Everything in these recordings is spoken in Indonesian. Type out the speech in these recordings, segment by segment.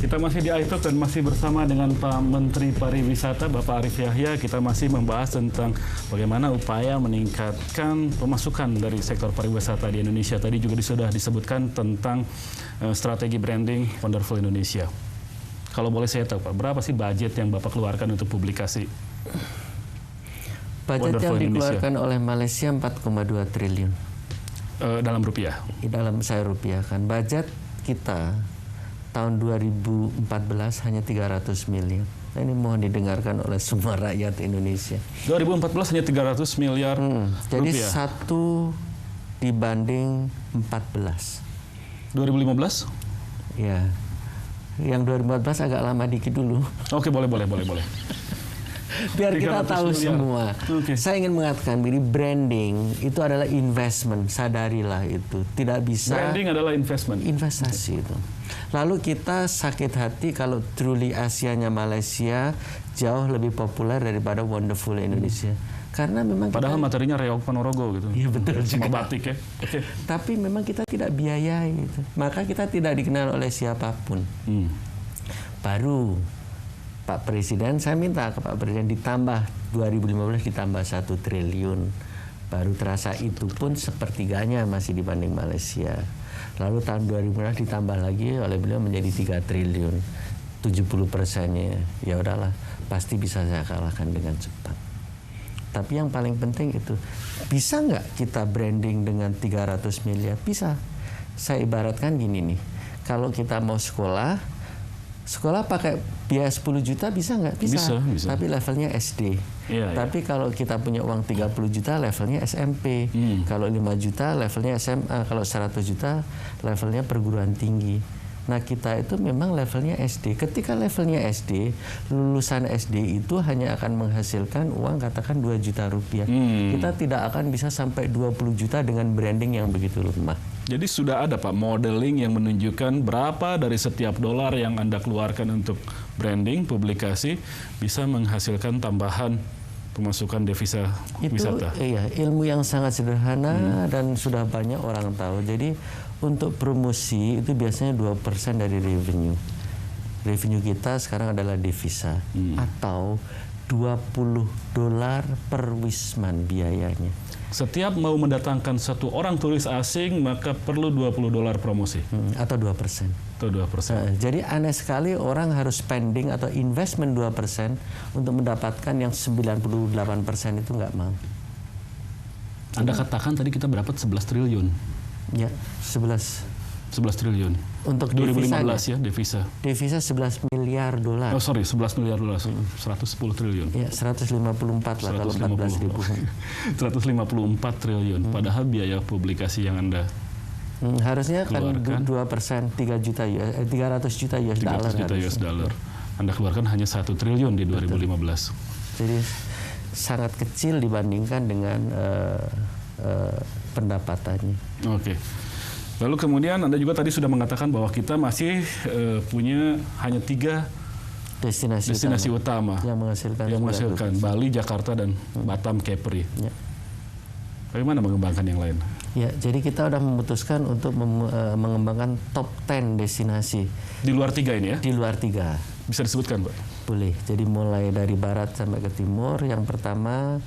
kita masih di iTalk dan masih bersama dengan Pak Menteri Pariwisata, Bapak Arief Yahya. Kita masih membahas tentang bagaimana upaya meningkatkan pemasukan dari sektor pariwisata di Indonesia. Tadi juga sudah disebutkan tentang strategi branding Wonderful Indonesia. Kalau boleh saya tahu, Pak, berapa sih budget yang Bapak keluarkan untuk publikasi Budget Wonderful yang Indonesia? Dikeluarkan oleh Malaysia 4,2 triliun. Dalam rupiah? Dalam saya rupiahkan. Budget kita tahun 2014 hanya 300 miliar. Nah, ini mohon didengarkan oleh semua rakyat Indonesia. 2014 hanya 300 miliar Jadi rupiah. 1 dibanding 14. 2015? Ya. Yang 2014 agak lama dikit dulu. Oke, boleh. Biar kita 300 tahu miliar. semua. Oke. Saya ingin mengatakan begini, branding itu adalah investment, sadarilah itu. Tidak bisa Branding adalah investment. investasi itu. Lalu kita sakit hati kalau truly Asianya Malaysia jauh lebih populer daripada Wonderful Indonesia. Karena memang Padahal kita, materinya reog Ponorogo gitu. Iya, betul Sama juga. batik ya. Oke. tapi memang kita tidak biayai itu. Maka kita tidak dikenal oleh siapapun. Baru Pak Presiden, saya minta ke Pak Presiden ditambah 2015 ditambah 1 triliun. Baru terasa itu pun sepertiganya masih dibanding Malaysia. Lalu tahun 2015 ditambah lagi oleh beliau menjadi 3 triliun. 70%-nya. Ya udahlah, pasti bisa saya kalahkan dengan cepat. Tapi yang paling penting itu, bisa nggak kita branding dengan 300 miliar? Bisa. Saya ibaratkan gini nih, kalau kita mau sekolah pakai biaya 10 juta bisa nggak? Bisa. Tapi levelnya SD. Iya, Tapi kalau kita punya uang 30 juta levelnya SMP. Kalau 5 juta levelnya SMA. Kalau 100 juta levelnya perguruan tinggi. Nah, kita itu memang levelnya SD. Ketika levelnya SD, lulusan SD itu hanya akan menghasilkan uang katakan 2 juta rupiah. Kita tidak akan bisa sampai 20 juta dengan branding yang begitu lemah. Jadi sudah ada, Pak, modeling yang menunjukkan berapa dari setiap dolar yang Anda keluarkan untuk branding, publikasi, bisa menghasilkan tambahan pemasukan devisa wisata. Iya, ilmu yang sangat sederhana dan sudah banyak orang tahu. Jadi untuk promosi itu biasanya 2% dari revenue. Revenue kita sekarang adalah devisa atau $20 per wisman biayanya. Setiap mau mendatangkan satu orang turis asing, maka perlu $20 promosi. Atau 2%. Atau 2%. Jadi aneh sekali orang harus spending atau investment 2% untuk mendapatkan yang 98% itu nggak mau. Anda katakan tadi kita dapat 11 triliun. Ya, 11 triliun. untuk 2015 ya, devisa. Devisa 11 miliar dolar. Oh, sorry, 11 miliar dolar. 110 triliun. Ya, 154 lah kalau 14 ribu. 154 triliun. Padahal biaya publikasi yang Anda Harusnya kan keluarkan 2%, 300 juta US dollar. 300 juta US dollar. Anda keluarkan hanya 1 triliun di 2015. Jadi sangat kecil dibandingkan dengan pendapatannya. Oke. Lalu kemudian Anda juga tadi sudah mengatakan bahwa kita masih punya hanya 3 destinasi utama yang menghasilkan Bali, Jakarta, dan Batam, Kepri. Ya. Bagaimana mengembangkan yang lain? Ya, jadi kita sudah memutuskan untuk mengembangkan top 10 destinasi. Di luar 3 ini ya? Di luar 3. Bisa disebutkan, Pak? Boleh. Jadi mulai dari barat sampai ke timur. Yang pertama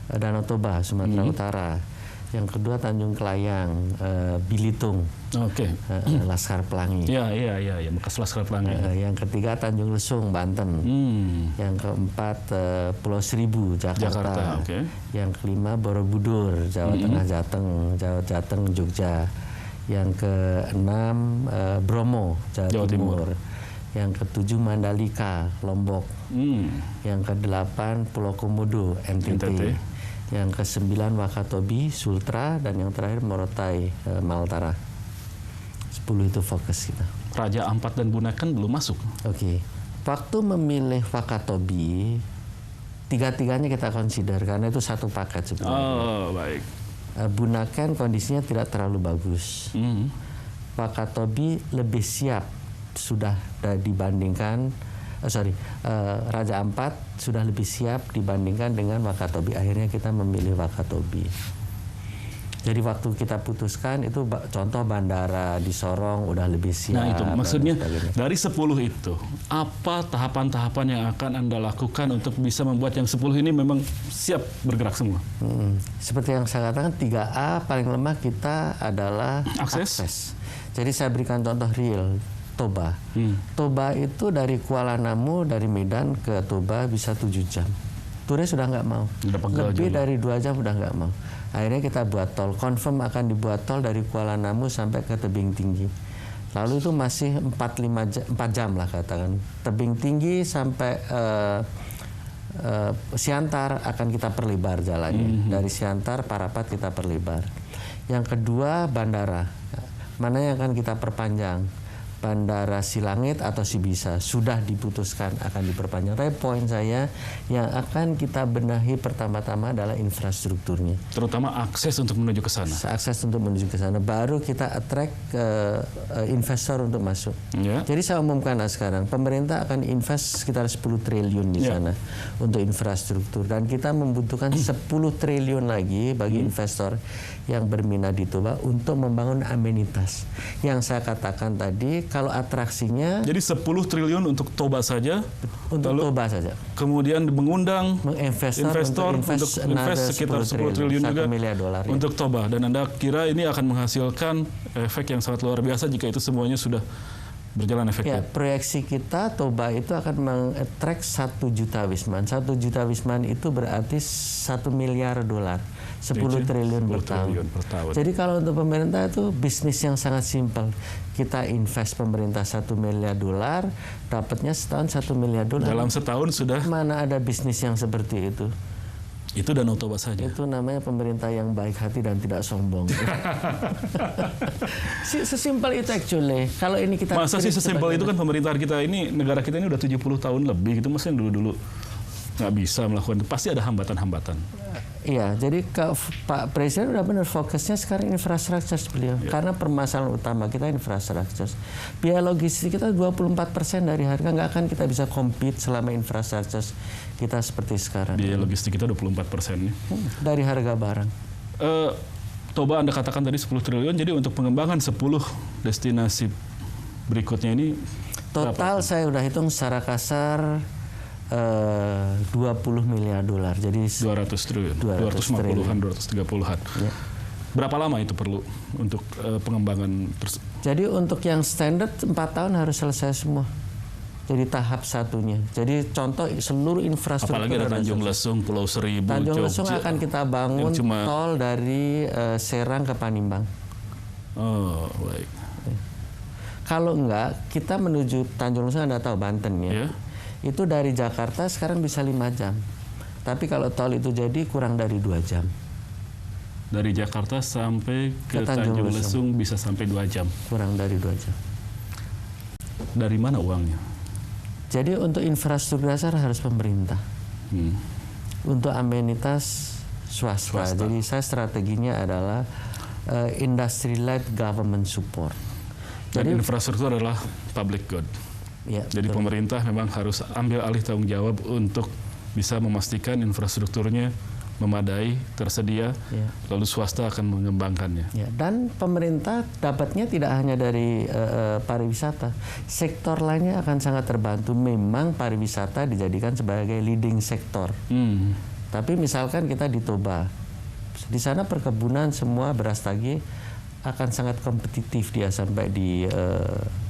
Danau Toba, Sumatera Utara. Yang kedua Tanjung Kelayang, Bilitung, Oke. Laskar Pelangi. Iya, bekas Laskar Pelangi. Yang ketiga Tanjung Lesung, Banten. Yang keempat Pulau Seribu, Jakarta. Oke. Yang kelima Borobudur, Jawa Tengah, Jateng, Jogja. Yang keenam Bromo, Jawa Timur. Yang ketujuh Mandalika, Lombok. Yang kedelapan Pulau Komodo, NTT. Yang ke-9 Wakatobi, Sultra, dan yang terakhir Morotai, Maltara. 10 itu fokus kita. Raja Ampat dan Bunaken belum masuk. Oke. Waktu memilih Wakatobi, 3-tiganya kita consider karena itu satu paket sebenarnya. Oh, baik. Bunaken kondisinya tidak terlalu bagus. Wakatobi lebih siap sudah dibandingkan Raja Ampat sudah lebih siap dibandingkan dengan Wakatobi. Akhirnya kita memilih Wakatobi. Jadi waktu kita putuskan itu contoh bandara di Sorong udah lebih siap. Nah itu maksudnya dari 10 itu apa tahapan-tahapan yang akan Anda lakukan untuk bisa membuat yang 10 ini memang siap bergerak semua? Seperti yang saya katakan 3A paling lemah kita adalah akses. Jadi saya berikan contoh real. Toba. Toba itu dari Kuala Namu, dari Medan ke Toba bisa 7 jam. Turis sudah nggak mau. Lebih dari 2 jam udah nggak mau. Akhirnya kita buat tol. Confirm akan dibuat tol dari Kuala Namu sampai ke Tebing Tinggi. Lalu itu masih 4 jam lah katakan. Tebing Tinggi sampai Siantar akan kita perlebar jalannya. Dari Siantar, Parapat kita perlebar. Yang kedua bandara. Mana yang akan kita perpanjang? Bandara Silangit atau Sibisa sudah diputuskan akan diperpanjang. Tapi poin saya yang akan kita benahi pertama-tama adalah infrastrukturnya. Terutama akses untuk menuju ke sana. Akses untuk menuju ke sana. Baru kita attract investor untuk masuk. Yeah. Jadi saya umumkan sekarang, pemerintah akan invest sekitar 10 triliun di sana untuk infrastruktur. Dan kita membutuhkan 10 triliun lagi bagi investor yang berminat di Toba untuk membangun amenitas. Yang saya katakan tadi, kalau atraksinya... Jadi 10 triliun untuk Toba saja? Untuk Toba saja. Kemudian mengundang investor untuk invest sekitar 10 triliun juga $10 untuk Toba. Dan Anda kira ini akan menghasilkan efek yang sangat luar biasa jika itu semuanya sudah berjalan efektif? Ya, proyeksi kita Toba itu akan meng-attract 1 juta wisman. 1 juta wisman itu berarti $1 miliar. 10 triliun per tahun. Jadi kalau untuk pemerintah itu bisnis yang sangat simpel. Kita invest pemerintah $1 miliar, dapatnya setahun $1 miliar. Dalam setahun sudah? Mana ada bisnis yang seperti itu? Itu Danau Toba saja. Itu namanya pemerintah yang baik hati dan tidak sombong. Sesimpel itu actually. Kalau ini kita masa sih sesimpel itu kan pemerintahan kita ini, negara kita ini udah 70 tahun lebih gitu, maksudnya dulu-dulu nggak bisa melakukan itu, pasti ada hambatan-hambatan. Iya, jadi Pak Presiden udah benar fokusnya sekarang infrastruktur beliau. Karena permasalahan utama kita infrastruktur. Biaya logistik kita 24% dari harga, nggak akan kita bisa compete selama infrastruktur kita seperti sekarang. Biaya logistik kita 24% nih. Dari harga barang. Toba Anda katakan tadi 10 triliun, jadi untuk pengembangan 10 destinasi berikutnya ini total berapa? Saya udah hitung secara kasar $20 miliar. Jadi 200 triliun, 250-an, 230-an. Ya. Berapa lama itu perlu untuk pengembangan? Jadi untuk yang standar 4 tahun harus selesai semua. Jadi tahap satunya. Jadi contoh seluruh infrastruktur. Apalagi ada Tanjung Lesung, Pulau Seribu, Tanjung Jogja. Lesung akan kita bangun tol dari Serang ke Panimbang. Oh, baik. Kalau enggak, kita menuju Tanjung Lesung, Anda tahu Banten ya. Yeah. Itu dari Jakarta sekarang bisa 5 jam. Tapi kalau tol itu jadi kurang dari 2 jam. Dari Jakarta sampai ke Tanjung Lesung bisa sampai 2 jam. Kurang dari 2 jam. Dari mana uangnya? Jadi untuk infrastruktur dasar harus pemerintah. Untuk amenitas swasta. Jadi saya strateginya adalah industry-led government support. Jadi infrastruktur adalah public good. Ya, jadi betul. Pemerintah memang harus ambil alih tanggung jawab untuk bisa memastikan infrastrukturnya memadai, tersedia, lalu swasta akan mengembangkannya. Ya, dan pemerintah dapatnya tidak hanya dari pariwisata, sektor lainnya akan sangat terbantu. Memang pariwisata dijadikan sebagai leading sektor. Tapi misalkan kita di Toba, di sana perkebunan semua beras tagi akan sangat kompetitif dia sampai di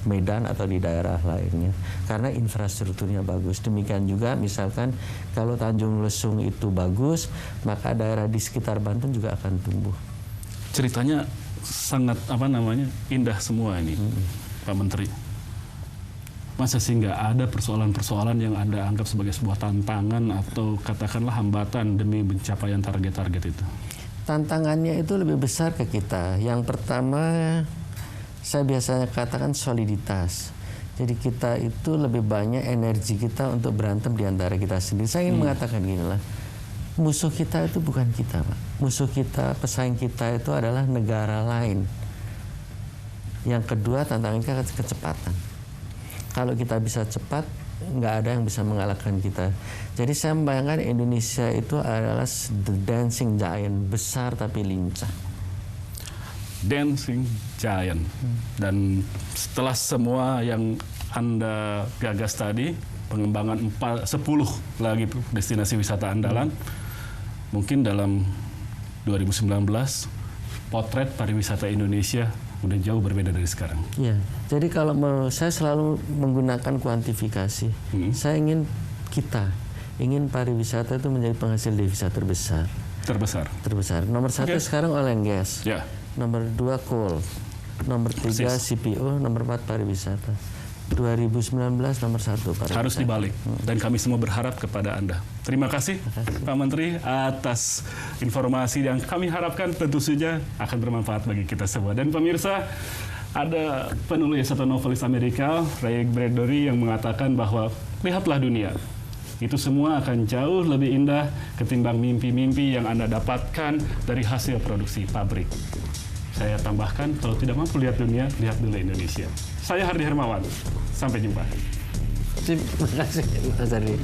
Medan atau di daerah lainnya karena infrastrukturnya bagus. Demikian juga misalkan kalau Tanjung Lesung itu bagus, maka daerah di sekitar Banten juga akan tumbuh. Ceritanya sangat indah semua ini, Pak Menteri. Masa sih nggak ada persoalan-persoalan yang Anda anggap sebagai sebuah tantangan atau katakanlah hambatan demi pencapaian target-target itu? Tantangannya itu lebih besar ke kita. Yang pertama, saya biasanya katakan soliditas. Jadi kita itu lebih banyak energi kita untuk berantem di antara kita sendiri. Saya ingin mengatakan gini lah, musuh kita itu bukan kita, Pak. Musuh kita, pesaing kita itu adalah negara lain. Yang kedua, tantangan kita kecepatan. Kalau kita bisa cepat, nggak ada yang bisa mengalahkan kita. Jadi saya membayangkan Indonesia itu adalah the dancing giant, besar tapi lincah. dancing giant. Dan setelah semua yang Anda gagas tadi, pengembangan 10 lagi destinasi wisata andalan, mungkin dalam 2019 potret pariwisata Indonesia udah jauh berbeda dari sekarang. Ya, jadi kalau saya selalu menggunakan kuantifikasi. Saya ingin pariwisata itu menjadi penghasil devisa terbesar. Terbesar. Nomor 1 sekarang oil and gas. Yeah. Nomor 2 coal. Nomor 3 CPO. Nomor 4 pariwisata. 2019 nomor 1 pariwisata. Harus dibalik. Dan kami semua berharap kepada Anda. Terima kasih Pak Menteri atas informasi yang kami harapkan tentu saja akan bermanfaat bagi kita semua. Dan pemirsa, ada penulis atau novelis Amerika, Ray Bradbury, yang mengatakan bahwa lihatlah dunia. Itu semua akan jauh lebih indah ketimbang mimpi-mimpi yang Anda dapatkan dari hasil produksi pabrik. Saya tambahkan, kalau tidak mampu lihat dunia, lihat dulu Indonesia. Saya Hardi Hermawan. Sampai jumpa. Terima kasih, Mas Hardi.